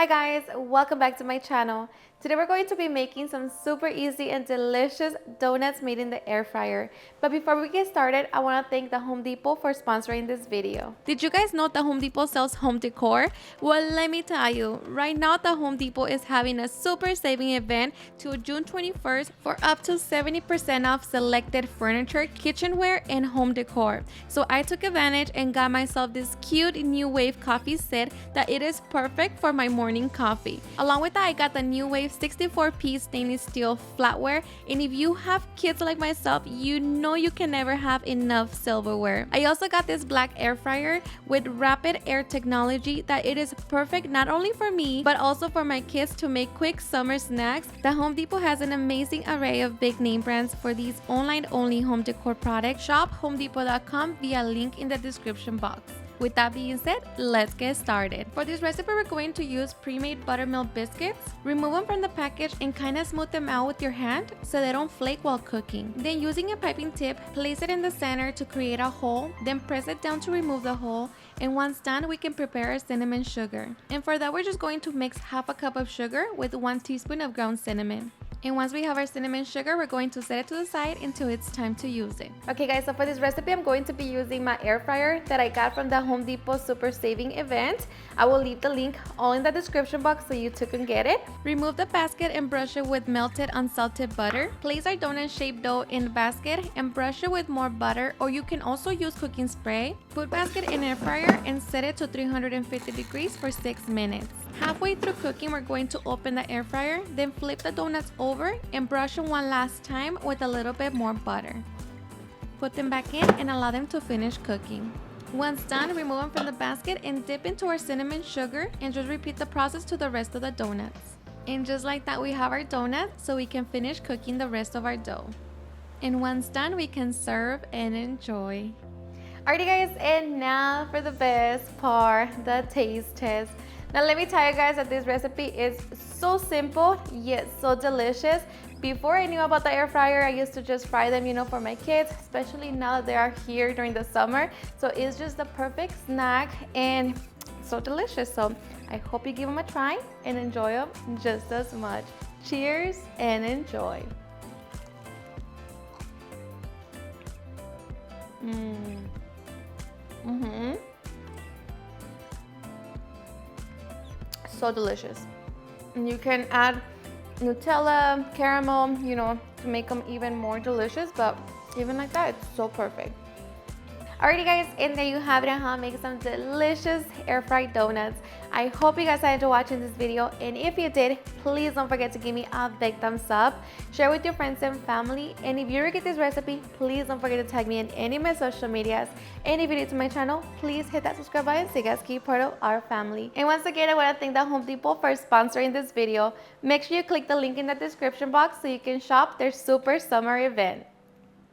Hi guys, welcome back to my channel. Today we're going to be making some super easy and delicious donuts made in the air fryer. But before we get started, I want to thank the Home Depot for sponsoring this video. Did you guys know that Home Depot sells home decor? Well, let me tell you, right now the Home Depot is having a super saving event till June 21st for up to 70% off selected furniture, kitchenware, and home decor. So I took advantage and got myself this cute new wave coffee set that it is perfect for my morning coffee. Along with that, I got the new wave 64-piece stainless steel flatware, and if you have kids like myself, you know you can never have enough silverware. I also got this black air fryer with rapid air technology that it is perfect not only for me but also for my kids to make quick summer snacks. The Home Depot has an amazing array of big name brands for these online only home decor products. Shop homedepot.com via link in the description box. With that being said, let's get started. For this recipe, we're going to use pre-made buttermilk biscuits. Remove them from the package and kind of smooth them out with your hand so they don't flake while cooking. Then using a piping tip, place it in the center to create a hole, then press it down to remove the hole, and once done, we can prepare our cinnamon sugar. And for that, we're just going to mix half a cup of sugar with 1 teaspoon of ground cinnamon. And once we have our cinnamon sugar, we're going to set it to the side until it's time to use it. Okay guys, so for this recipe, I'm going to be using my air fryer that I got from the Home Depot Super Saving event. I will leave the link all in the description box so you too can get it. Remove the basket and brush it with melted unsalted butter. Place our donut-shaped dough in the basket and brush it with more butter, or you can also use cooking spray. Put basket in air fryer and set it to 350 degrees for 6 minutes. Halfway through cooking, we're going to open the air fryer, then flip the donuts over and brush them one last time with a little bit more butter. Put them back in and allow them to finish cooking. Once done, remove them from the basket and dip into our cinnamon sugar and just repeat the process to the rest of the donuts. And just like that, we have our donuts so we can finish cooking the rest of our dough. And once done, we can serve and enjoy. Alrighty guys, and now for the best part, the taste test. Now let me tell you guys that this recipe is so simple yet so delicious. Before I knew about the air fryer, I used to just fry them, for my kids, especially now that they are here during the summer. So it's just the perfect snack and so delicious. So I hope you give them a try and enjoy them just as much. Cheers and enjoy. So delicious. And you can add Nutella, caramel, to make them even more delicious, but even like that, it's so perfect. Alrighty guys, and there you have it on how to make some delicious air fried donuts. I hope you guys enjoyed watching this video, and if you did, please don't forget to give me a big thumbs up, share with your friends and family, and if you ever get this recipe, please don't forget to tag me in any of my social medias. And if you're new to my channel, please hit that subscribe button so you guys keep part of our family. And once again, I want to thank the Home Depot for sponsoring this video. Make sure you click the link in the description box so you can shop their super summer event.